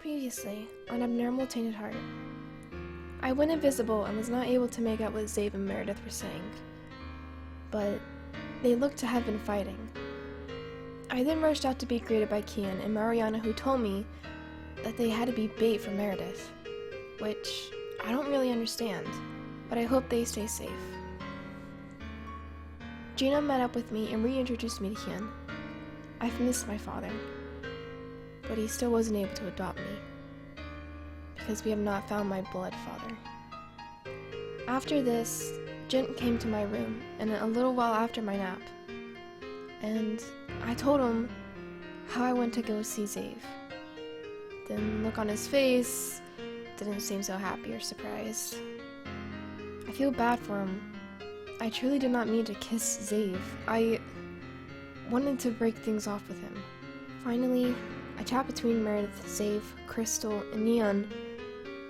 Previously, on AbNormal Tainted Heart, I went invisible and was not able to make out what XAVE and Meredith were saying, but they looked to have been fighting. I then rushed out to be greeted by Kian and Mariana, who told me that they had to be bait for Meredith, which I don't really understand, but I hope they stay safe. JEANA met up with me and reintroduced me to Kian. I've missed my father, but he still wasn't able to adopt me, because we have not found my blood father. After this, Jin came to my room, and a little while after my nap, and I told him how I went to go see XAVE. The look on his face didn't seem so happy or surprised. I feel bad for him. I truly did not mean to kiss XAVE. I wanted to break things off with him. Finally, a chat between Meredith, XAVE, Crystal, and Neon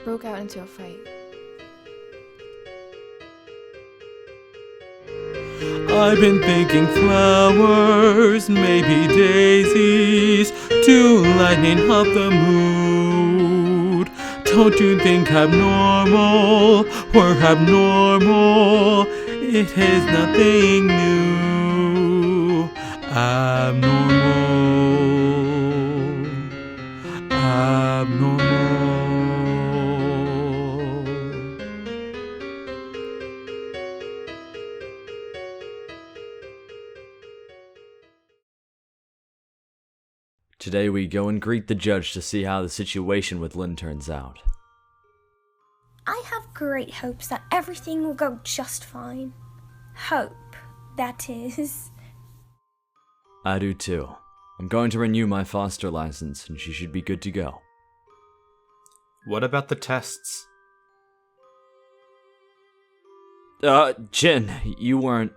broke out into a fight. I've been thinking flowers, maybe daisies, to lighten up the mood. Don't you think abnormal, we're abnormal, it is nothing new. Abnormal, abnormal. Today we go and greet the judge to see how the situation with Lynn turns out. I have great hopes that everything will go just fine. Hope, that is. I do too. I'm going to renew my foster license and she should be good to go. What about the tests? Jin, you weren't...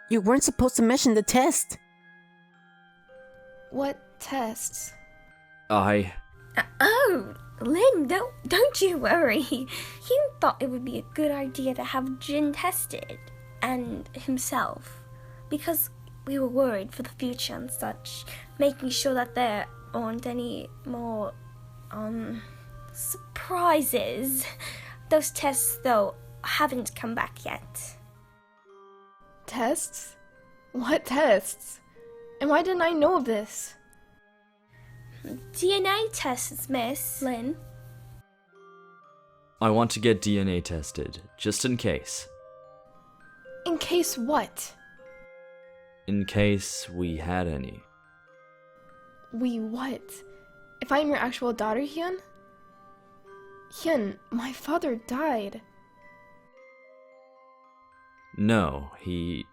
You weren't supposed to mention the test. What tests? Oh, Lynn, don't you worry. He thought it would be a good idea to have Jin tested, and himself, because we were worried for the future and such, making sure that there aren't any more, surprises. Those tests, though, haven't come back yet. Tests? What tests? And why didn't I know of this? DNA tests, Miss Lynn. I want to get DNA tested, just in case. In case what? In case we had any. We what? If I'm your actual daughter, HYUN? HYUN, my father died. No, he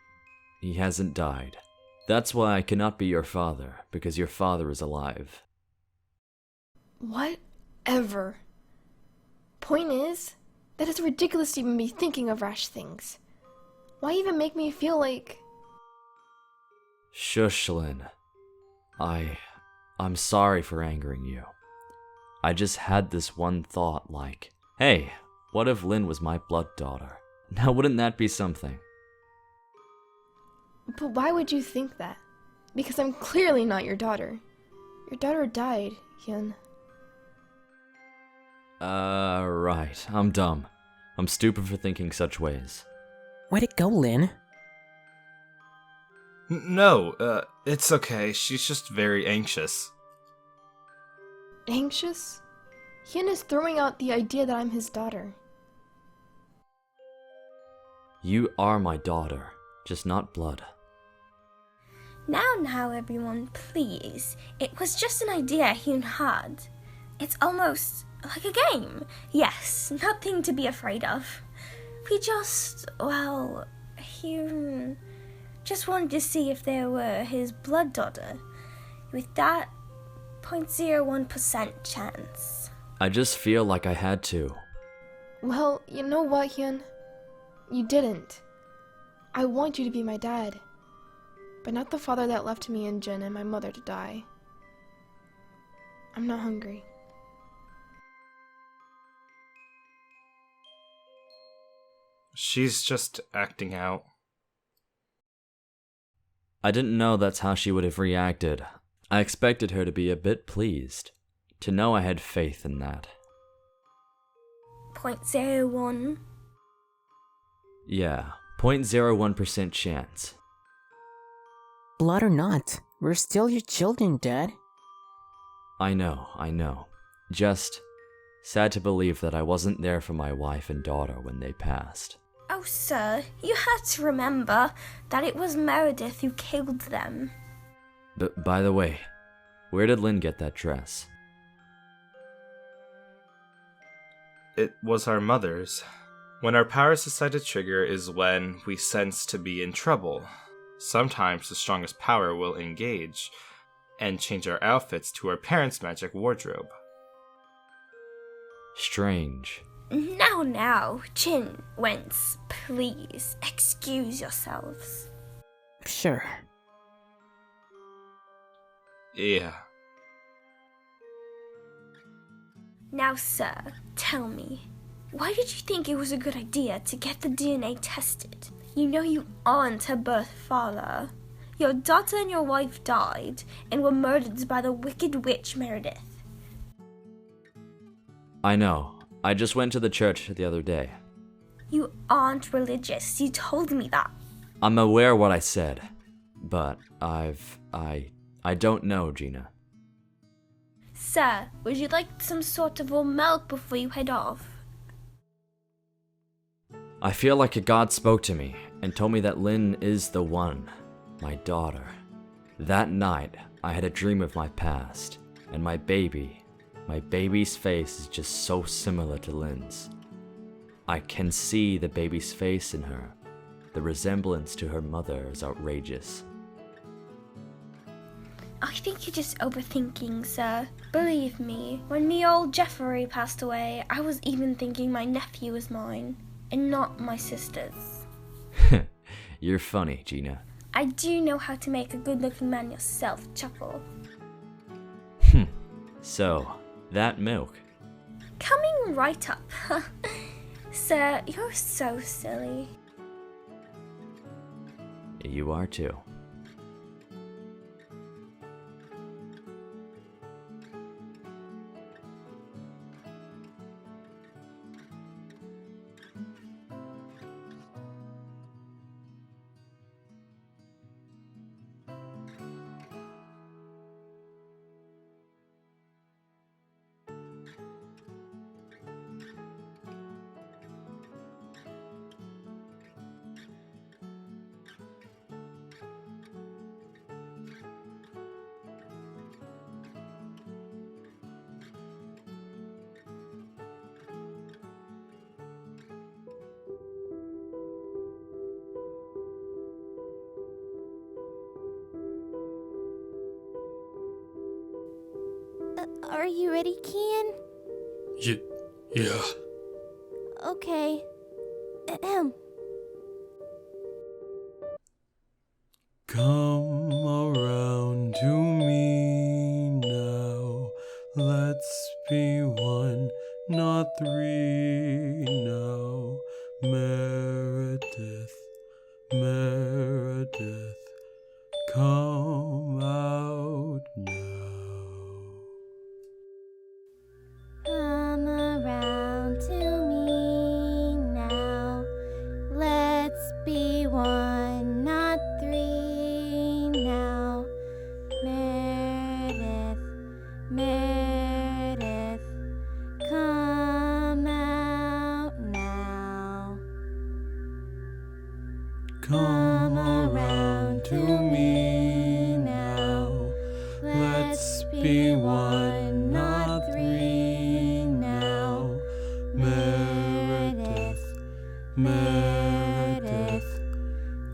hasn't died. That's why I cannot be your father, because your father is alive. Whatever. Point is, that it's ridiculous to even be thinking of rash things. Why even make me feel like... Shush, Lynn. I'm sorry for angering you. I just had this one thought like, hey, what if Lynn was my blood daughter? Now wouldn't that be something? But why would you think that? Because I'm clearly not your daughter. Your daughter died, HYUN. Right. I'm dumb. I'm stupid for thinking such ways. Where'd it go, Lynn? No, it's okay. She's just very anxious. Anxious? HYUN is throwing out the idea that I'm his daughter. You are my daughter, just not blood. Now, everyone, please. It was just an idea HYUN had. It's almost like a game. Yes, nothing to be afraid of. We just, well, HYUN just wanted to see if there were his blood daughter. With that 0.01% chance. I just feel like I had to. Well, you know what, HYUN? You didn't. I want you to be my dad. But not the father that left me and Jin and my mother to die. I'm not hungry. She's just acting out. I didn't know that's how she would have reacted. I expected her to be a bit pleased, to know I had faith in that. 0.01. Yeah, 0.01% chance. Blood or not, we're still your children, Dad. I know. Just sad to believe that I wasn't there for my wife and daughter when they passed. Oh, sir, you had to remember that it was Meredith who killed them. But by the way, where did Lynn get that dress? It was our mother's. When our powers decide to trigger is when we sense to be in trouble. Sometimes the strongest power will engage and change our outfits to our parents' magic wardrobe. Strange. Now, Chin, WENZ, please, excuse yourselves. Sure. Yeah. Now, sir, tell me, why did you think it was a good idea to get the DNA tested? You know you aren't her birth father. Your daughter and your wife died and were murdered by the wicked witch Meredith. I know. I just went to the church the other day. You aren't religious. You told me that. I'm aware what I said, but I don't know, JEANA. Sir, would you like some sort of warm milk before you head off? I feel like a god spoke to me and told me that Lynn is the one, my daughter. That night, I had a dream of my past, and my baby's face is just so similar to Lynn's. I can see the baby's face in her. The resemblance to her mother is outrageous. I think you're just overthinking, sir. Believe me, when me old Jeffrey passed away, I was even thinking my nephew was mine, and not my sister's. You're funny, JEANA. I do know how to make a good-looking man yourself chuckle. So, that milk. Coming right up. Sir, you're so silly. You are too. Are you ready, Kian? Yeah. Okay. Ahem. Come around to me now. Let's be one, not three now. Meredith, come out now. Come around to me now. Let's be one, not three now. Meredith, come out now. Come around to me now. Let's be one, not three now. Meredith,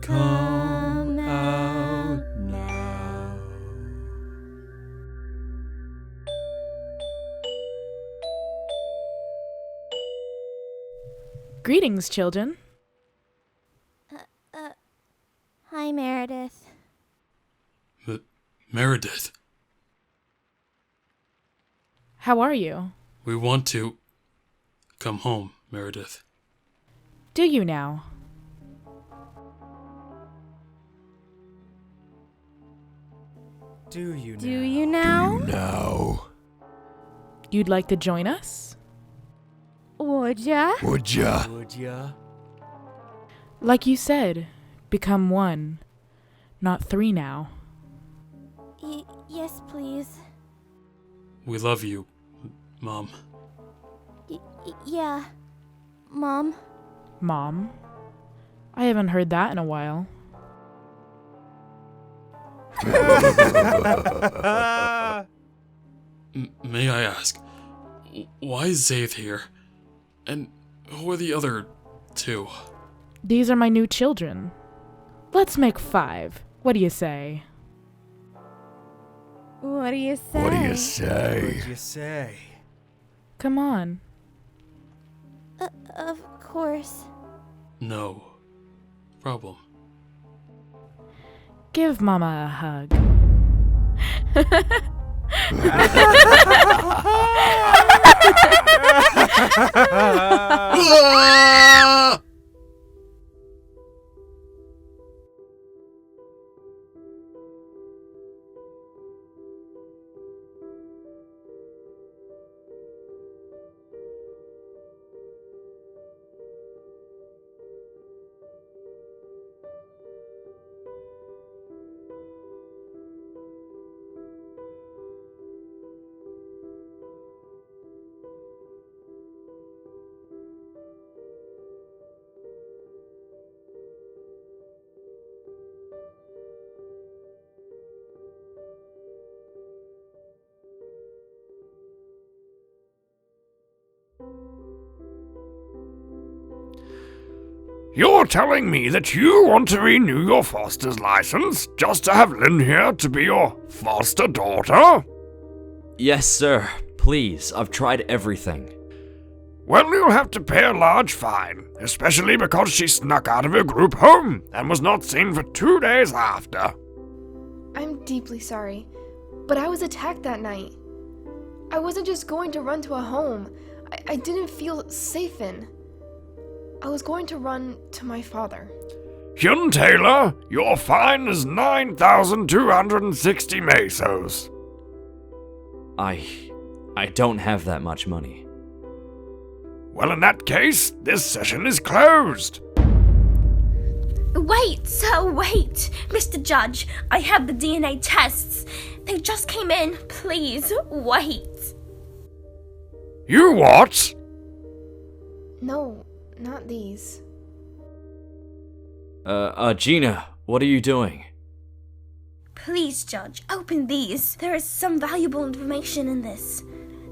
come out now. Greetings, children. Hi, Meredith. Meredith, How are you? we want to come home, Meredith. Do you now? Do you now? No. You'd like to join us? Would ya? Would ya? Like you said, become one, not three now. Yes, please. We love you, Mom. Yeah. Mom? Mom? I haven't heard that in a while. May I ask, why is ZIGGY here? And who are the other two? These are my new children. Let's make 5. What do you say? What do you say? What do you say? Come on. Of course. No problem. Give Mama a hug. You're telling me that you want to renew your foster's license just to have Lynn here to be your foster daughter? Yes, sir. Please, I've tried everything. Well, you'll have to pay a large fine, especially because she snuck out of her group home and was not seen for 2 days after. I'm deeply sorry, but I was attacked that night. I wasn't just going to run to a home I didn't feel safe in. I was going to run to my father. HYUN Taylor, your fine is 9,260 mesos. I don't have that much money. Well, in that case, this session is closed. Wait, Mr. Judge, I have the DNA tests. They just came in. Please, wait. You what? No, not these. JEANA, what are you doing? Please, Judge, open these. There is some valuable information in this.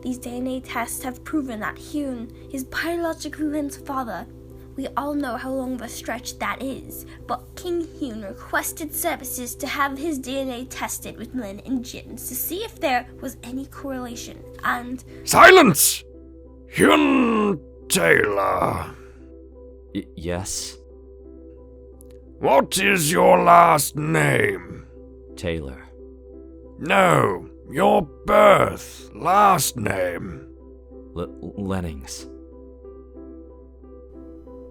These DNA tests have proven that HYUN is biologically Lynn's father. We all know how long of a stretch that is, but King HYUN requested services to have his DNA tested with Lynn and Jin's to see if there was any correlation, and... Silence! HYUN Taylor. Yes? What is your last name? Taylor. No, your birth last name. Lennings.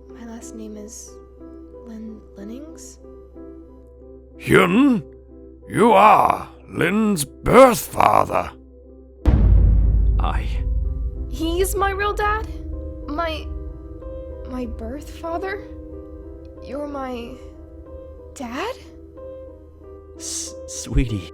My last name is Lennings? HYUN, you are Lynn's birth father. He's my real dad? My birth father? You're my dad? Sweetie.